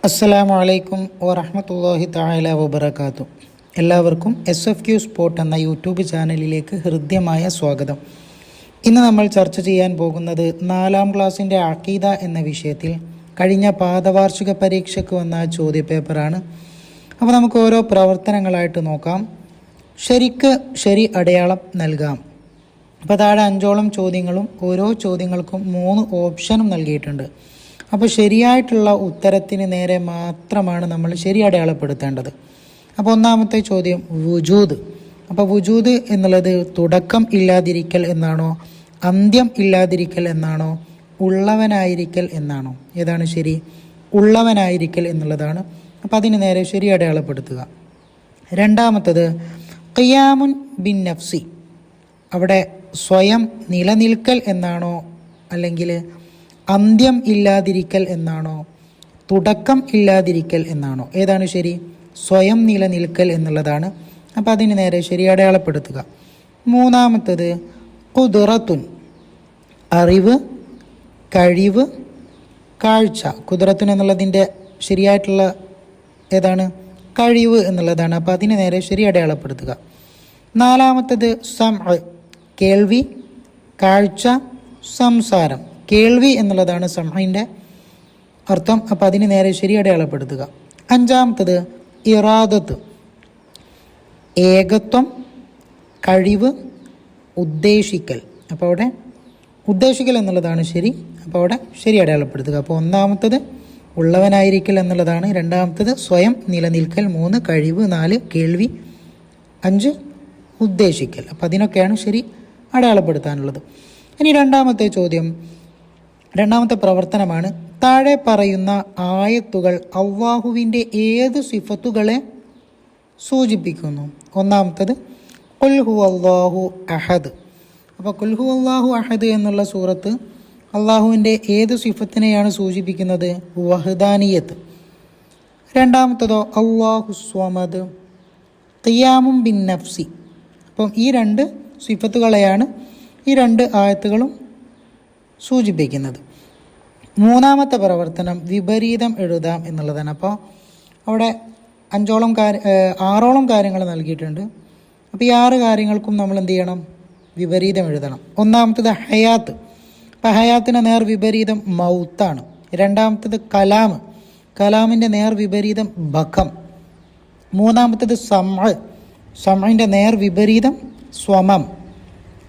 അസ്സലാമു അലൈക്കും വറഹ്മത്തുള്ളാഹി തആല വബറകാതുഹു. എല്ലാവർക്കും SFQ സ്പോട്ട് എന്ന യൂട്യൂബ് ചാനലിലേക്ക് ഹൃദ്യമായ സ്വാഗതം. ഇന്ന് നമ്മൾ ചർച്ച ചെയ്യാൻ പോകുന്നത് 4ാം ക്ലാസ്സിൻ്റെ അഖീദ എന്ന വിഷയത്തിൽ കഴിഞ്ഞ പാദവാർഷിക പരീക്ഷയ്ക്ക് വന്ന ചോദ്യപേപ്പറാണ്. അപ്പോൾ നമുക്ക് ഓരോ പ്രവർത്തനങ്ങളായിട്ട് നോക്കാം. ശരി അടയാളം നൽകാം. അപ്പോൾ താഴെ 5ഓളം ചോദ്യങ്ങളും ഓരോ ചോദ്യങ്ങൾക്കും 3 ഓപ്ഷനും നൽകിയിട്ടുണ്ട്. അപ്പോൾ ശരിയായിട്ടുള്ള ഉത്തരത്തിന് നേരെ മാത്രമാണ് നമ്മൾ ശരി അടയാളപ്പെടുത്തേണ്ടത്. അപ്പോൾ ഒന്നാമത്തെ ചോദ്യം വുജൂദ്. അപ്പോൾ വുജൂദ് എന്നുള്ളത് തുടക്കം ഇല്ലാതിരിക്കൽ എന്നാണോ, അന്ത്യം ഇല്ലാതിരിക്കൽ എന്നാണോ, ഉള്ളവനായിരിക്കൽ എന്നാണോ? ഏതാണ് ശരി? ഉള്ളവനായിരിക്കൽ എന്നുള്ളതാണ്. അപ്പോൾ അതിന് നേരെ ശരി അടയാളപ്പെടുത്തുക. രണ്ടാമത്തത് ഖിയാമുൻ ബിൻ നഫ്സി. അവിടെ സ്വയം നിലനിൽക്കൽ എന്നാണോ, അല്ലെങ്കിൽ അന്ത്യം ഇല്ലാതിരിക്കൽ എന്നാണോ, തുടക്കം ഇല്ലാതിരിക്കൽ എന്നാണോ? ഏതാണ് ശരി? സ്വയം നിലനിൽക്കൽ എന്നുള്ളതാണ്. അപ്പോൾ അതിന് നേരെ ശരി അടയാളപ്പെടുത്തുക. മൂന്നാമത്തത് ഖുദ്റത്തുൻ. അറിവ്, കഴിവ്, കാഴ്ച. ഖുദ്റത്തുൻ എന്നുള്ളതിൻ്റെ ശരിയായിട്ടുള്ള ഏതാണ്? കഴിവ് എന്നുള്ളതാണ്. അപ്പോൾ അതിന് നേരെ ശരി അടയാളപ്പെടുത്തുക. നാലാമത്തത് സമഅ്. കേൾവി, കാഴ്ച, സംസാരം. കേൾവി എന്നുള്ളതാണ് സമഇൻ്റെ അർത്ഥം. അപ്പോൾ അതിന് നേരെ ശരി അടയാളപ്പെടുത്തുക. അഞ്ചാമത്തത് ഇറാദത്ത്. ഏകത്വം, കഴിവ്, ഉദ്ദേശിക്കൽ. അപ്പോൾ അവിടെ ഉദ്ദേശിക്കൽ എന്നുള്ളതാണ് ശരി. അപ്പോൾ അവിടെ ശരി അടയാളപ്പെടുത്തുക. അപ്പോൾ ഒന്നാമത്തത് ഉള്ളവനായിരിക്കൽ എന്നുള്ളതാണ്. രണ്ടാമത്തത് സ്വയം നിലനിൽക്കൽ. 3 കഴിവ്. 4 കേൾവി. 5 ഉദ്ദേശിക്കൽ. അപ്പോൾ അതിനൊക്കെയാണ് ശരി അടയാളപ്പെടുത്താനുള്ളത്. ഇനി രണ്ടാമത്തെ പ്രവർത്തനമാണ്. താഴെ പറയുന്ന ആയത്തുകൾ അള്ളാഹുവിൻ്റെ ഏത് സിഫത്തുകളെ സൂചിപ്പിക്കുന്നു? ഒന്നാമത്തത് ഖുൽ ഹുവല്ലാഹു അഹദ്. അപ്പോൾ ഖുൽ ഹുവല്ലാഹു അഹദ് എന്നുള്ള സൂറത്ത് അള്ളാഹുവിൻ്റെ ഏത് സിഫത്തിനെയാണ് സൂചിപ്പിക്കുന്നത്? വഹ്ദാനിയത്ത്. രണ്ടാമത്തതോ അല്ലാഹു സ്വമദ്, ഖിയാമും ബിൻ നഫ്സി. അപ്പം ഈ 2 സിഫത്തുകളെയാണ് ഈ 2 ആയത്തുകളും സൂചിപ്പിക്കുന്നത്. മൂന്നാമത്തെ പ്രവർത്തനം വിപരീതം എഴുതാം എന്നുള്ളതാണ്. അപ്പോൾ അവിടെ 6ഓളം കാര്യങ്ങൾ നൽകിയിട്ടുണ്ട്. അപ്പോൾ ഈ 6 കാര്യങ്ങൾക്കും നമ്മൾ എന്ത് ചെയ്യണം? വിപരീതം എഴുതണം. ഒന്നാമത്തത് ഹയാത്ത്. അപ്പോൾ ഹയാത്തിൻ്റെ നേർ വിപരീതം മൗത്താണ്. രണ്ടാമത്തത് കലാം. കലാമിൻ്റെ നേർ വിപരീതം ബഖം. മൂന്നാമത്തത് സമഇൻ്റെ നേർ വിപരീതം സ്വമം.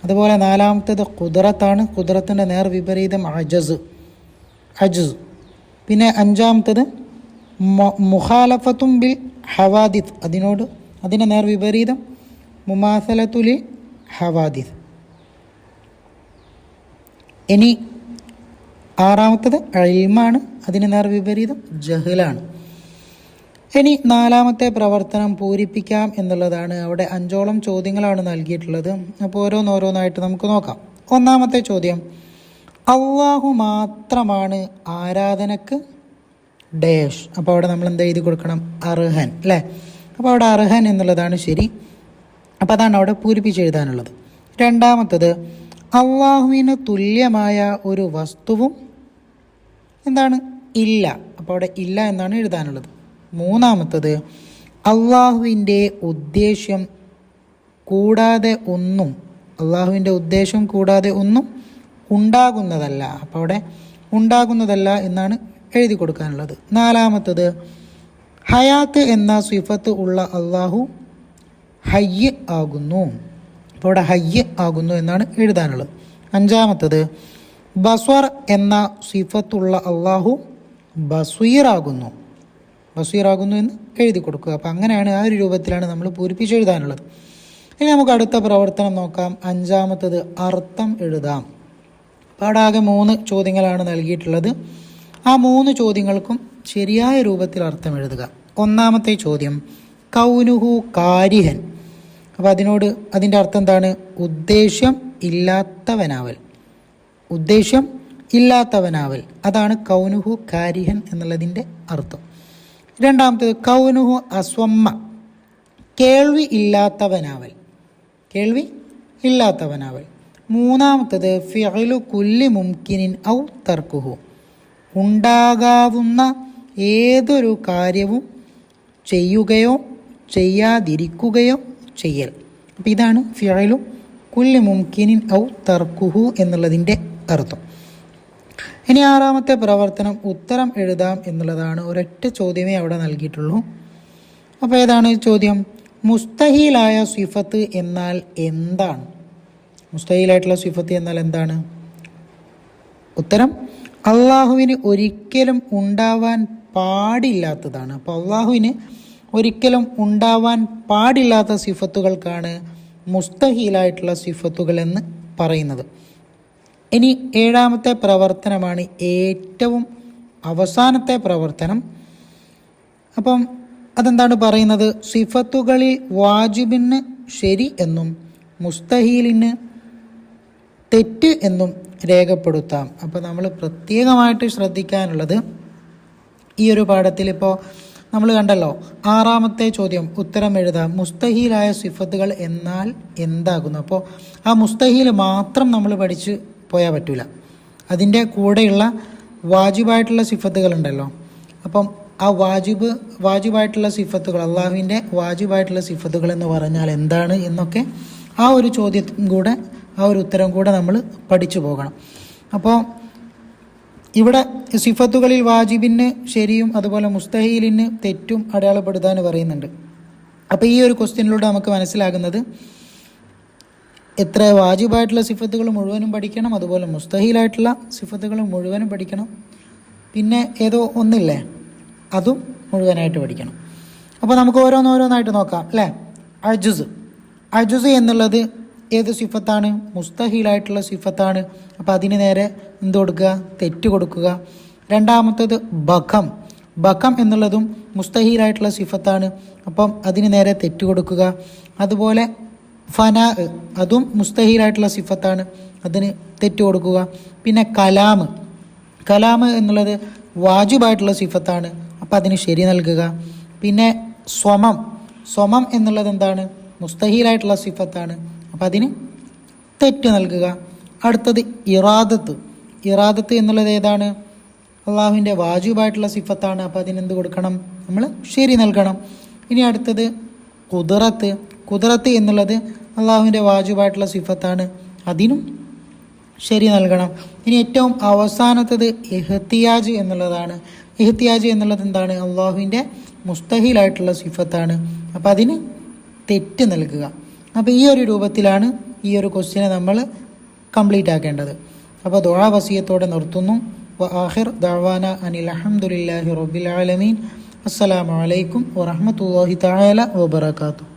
അതുപോലെ 4ാമത്തത് ഖുദ്റത്താണ്. ഖുദ്റത്തിൻ്റെ നേർ വിപരീതം അജസ്. പിന്നെ 5ാമത്തത് മുഖാലഫത്തും ബിൽ ഹവാദിസ്. അതിൻ്റെ നേർ വിപരീതം മുമാസലത്തുലിൽ ഹവാദിസ്. ഇനി 6ാമത്തത് ഇൽമാണ്. അതിന് നേർ വിപരീതം ജഹലാണ്. ഇനി 4ാമത്തെ പ്രവർത്തനം പൂരിപ്പിക്കാം എന്നുള്ളതാണ്. അവിടെ 5ഓളം ചോദ്യങ്ങളാണ് നൽകിയിട്ടുള്ളത്. അപ്പോൾ ഓരോന്നായിട്ട് നമുക്ക് നോക്കാം. ഒന്നാമത്തെ ചോദ്യം അള്ളാഹു മാത്രമാണ് ആരാധനക്ക് ഡാഷ്. അപ്പോൾ അവിടെ നമ്മൾ എന്താ എഴുതി കൊടുക്കണം? അർഹൻ, അല്ലേ? അപ്പോൾ അവിടെ അർഹൻ എന്നുള്ളതാണ് ശരി. അപ്പോൾ അതാണ് അവിടെ പൂരിപ്പിച്ചെഴുതാനുള്ളത്. രണ്ടാമത്തത് അള്ളാഹുവിന് തുല്യമായ ഒരു വസ്തുവും എന്താണ്? ഇല്ല. അപ്പോൾ അവിടെ ഇല്ല എന്നാണ് എഴുതാനുള്ളത്. മൂന്നാമത്തത് അള്ളാഹുവിൻ്റെ ഉദ്ദേശ്യം കൂടാതെ ഒന്നും ഉണ്ടാകുന്നതല്ല. അപ്പോൾ അവിടെ ഉണ്ടാകുന്നതല്ല എന്നാണ് എഴുതി കൊടുക്കാനുള്ളത്. നാലാമത്തത് ഹയാത്ത് എന്ന സിഫത്ത് ഉള്ള അള്ളാഹു ഹയ്യ് ആകുന്നു. അപ്പോൾ അവിടെ ഹയ്യ് ആകുന്നു എന്നാണ് എഴുതാനുള്ളത്. അഞ്ചാമത്തത് ബസ്വർ എന്ന സിഫത്തുള്ള അള്ളാഹു ബസ്വീറാകുന്നു എന്ന് എഴുതി കൊടുക്കുക. അപ്പോൾ അങ്ങനെയാണ്, ആ ഒരു രൂപത്തിലാണ് നമ്മൾ പൂരിപ്പിച്ചെഴുതാനുള്ളത്. ഇനി നമുക്ക് അടുത്ത പ്രവർത്തനം നോക്കാം. 5ാമത്തത് അർത്ഥം എഴുതാം. അപ്പോൾ അവിടെ ആകെ 3 ചോദ്യങ്ങളാണ് നൽകിയിട്ടുള്ളത്. ആ 3 ചോദ്യങ്ങൾക്കും ശരിയായ രൂപത്തിൽ അർത്ഥം എഴുതുക. ഒന്നാമത്തെ ചോദ്യം കൗനുഹു കാരിഹൻ. അപ്പോൾ അതിൻ്റെ അർത്ഥം എന്താണ്? ഉദ്ദേശ്യം ഇല്ലാത്തവനാവൽ. അതാണ് കൗനുഹു കാരിഹൻ എന്നുള്ളതിൻ്റെ അർത്ഥം. രണ്ടാമത്തേത് കൗനുഹു അസ്വമ്മ. കേൾവി ഇല്ലാത്തവനാവൽ. മൂന്നാമത്തത് ഫിഅലു കുല്ലി മുംകിനിൻ ഔ തർക്കുഹു. ഉണ്ടാകാവുന്ന ഏതൊരു കാര്യവും ചെയ്യുകയോ ചെയ്യാതിരിക്കുകയോ ചെയ്യൽ. അപ്പം ഇതാണ് ഫിഅലു കുല്ലി മുംകിനിൻ ഔ തർക്കുഹു എന്നുള്ളതിൻ്റെ അർത്ഥം. ഇനി ആറാമത്തെ പ്രവർത്തനം ഉത്തരം എഴുതാം എന്നുള്ളതാണ്. ഒരൊറ്റ ചോദ്യമേ അവിടെ നൽകിയിട്ടുള്ളൂ. അപ്പോൾ ഏതാണ് ചോദ്യം? മുസ്തഹീലായ സിഫത്ത് എന്നാൽ എന്താണ്? മുസ്തഹീലായിട്ടുള്ള സിഫത്ത് എന്നാൽ എന്താണ്? ഉത്തരം അള്ളാഹുവിന് ഒരിക്കലും ഉണ്ടാവാൻ പാടില്ലാത്തതാണ്. അപ്പോൾ അള്ളാഹുവിന് ഒരിക്കലും ഉണ്ടാവാൻ പാടില്ലാത്ത സിഫത്തുകൾക്കാണ് മുസ്തഹീലായിട്ടുള്ള സിഫത്തുകൾ എന്ന് പറയുന്നത്. ഇനി ഏഴാമത്തെ പ്രവർത്തനമാണ് ഏറ്റവും അവസാനത്തെ പ്രവർത്തനം. അപ്പം അതെന്താണ് പറയുന്നത്? സിഫത്തുകളിൽ വാജിബിന് ശരി എന്നും മുസ്തഹീലിന് തെറ്റ് എന്നും രേഖപ്പെടുത്താം. അപ്പോൾ നമ്മൾ പ്രത്യേകമായിട്ട് ശ്രദ്ധിക്കാനുള്ളത് ഈ ഒരു പാഠത്തിൽ ഇപ്പോൾ നമ്മൾ കണ്ടല്ലോ, ആറാമത്തെ ചോദ്യം ഉത്തരം എഴുതാം. മുസ്തഹീലായ സിഫത്തുകൾ എന്നാൽ എന്താകുന്നു? അപ്പോൾ ആ മുസ്തഹീൽ മാത്രം നമ്മൾ പഠിച്ച് പോയാൽ പറ്റില്ല. അതിൻ്റെ കൂടെയുള്ള വാജിബായിട്ടുള്ള സിഫത്തുകളുണ്ടല്ലോ. അപ്പം ആ വാജിബായിട്ടുള്ള സിഫത്തുകൾ, അള്ളാഹുവിൻ്റെ വാജിബായിട്ടുള്ള സിഫത്തുകൾ എന്ന് പറഞ്ഞാൽ എന്താണ് എന്നൊക്കെ ആ ഒരു ചോദ്യവും കൂടെ, ആ ഒരു ഉത്തരം കൂടെ നമ്മൾ പഠിച്ചു പോകണം. അപ്പോൾ ഇവിടെ സിഫത്തുകളിൽ വാജിബിന് ശരിയും അതുപോലെ മുസ്തഹീലിന് തെറ്റും അടയാളപ്പെടുത്താൻ പറയുന്നുണ്ട്. അപ്പോൾ ഈ ഒരു ക്വസ്റ്റ്യനിലൂടെ നമുക്ക് മനസ്സിലാകുന്നത് എത്ര വാജിബായിട്ടുള്ള സിഫത്തുകൾ മുഴുവനും പഠിക്കണം, അതുപോലെ മുസ്തഹീലായിട്ടുള്ള സിഫത്തുകൾ മുഴുവനും പഠിക്കണം, പിന്നെ ഏതോ ഒന്നില്ലേ അതും മുഴുവനായിട്ട് പഠിക്കണം. അപ്പോൾ നമുക്ക് ഓരോന്നോരോന്നായിട്ട് നോക്കാം അല്ലേ. അജുസ് എന്നുള്ളത് ഏത് സിഫത്താണ്? മുസ്തഹീലായിട്ടുള്ള സിഫത്താണ്. അപ്പോൾ അതിന് നേരെ എന്ത് കൊടുക്കുക? തെറ്റ് കൊടുക്കുക. രണ്ടാമത്തേത് ബഖം എന്നുള്ളതും മുസ്തഹീലായിട്ടുള്ള സിഫത്താണ്. അപ്പം അതിന് നേരെ തെറ്റ് കൊടുക്കുക. അതുപോലെ ഫനാ, അതും മുസ്തഹീലായിട്ടുള്ള സിഫത്താണ്, അതിന് തെറ്റ് കൊടുക്കുക. പിന്നെ കലാം എന്നുള്ളത് വാജിബായിട്ടുള്ള സിഫത്താണ്, അപ്പം അതിന് ശരി നൽകുക. പിന്നെ സ്വമം എന്നുള്ളത് എന്താണ്? മുസ്തഹീലായിട്ടുള്ള സിഫത്താണ്, അപ്പം അതിന് തെറ്റ് നൽകുക. അടുത്തത് ഇറാദത്ത് എന്നുള്ളത് ഏതാണ്? അള്ളാഹുവിൻ്റെ വാജിബായിട്ടുള്ള സിഫത്താണ്, അപ്പം അതിനെന്ത് കൊടുക്കണം? നമ്മൾ ശരി നൽകണം. ഇനി അടുത്തത് കുദറത്ത് എന്നുള്ളത് അള്ളാഹുവിൻ്റെ വാജിബായിട്ടുള്ള സിഫത്താണ്, അതിനും ശരി നൽകണം. ഇനി ഏറ്റവും അവസാനത്തത് ഇഹ്തിയാജ് എന്നുള്ളതാണ്. ഇഹ്തിയാജ് എന്നുള്ളത് എന്താണ്? അള്ളാഹുവിൻ്റെ മുസ്തഹീലായിട്ടുള്ള സിഫത്താണ്, അപ്പം അതിന് തെറ്റ് നൽകുക. അപ്പോൾ ഈ ഒരു രൂപത്തിലാണ് ഈ ഒരു ക്വസ്റ്റ്യനെ നമ്മൾ കംപ്ലീറ്റ് ആക്കേണ്ടത്. അപ്പോൾ ദുആ വസിയത്തോടെ നിർത്തുന്നു. വആഖിർ ദഅവാന അനിൽ ഹംദുലില്ലാഹി റബ്ബിൽ ആലമീൻ. അസ്സലാമു അലൈക്കും വറഹ്മത്തുള്ളാഹി തആല വബറകാതുഹു.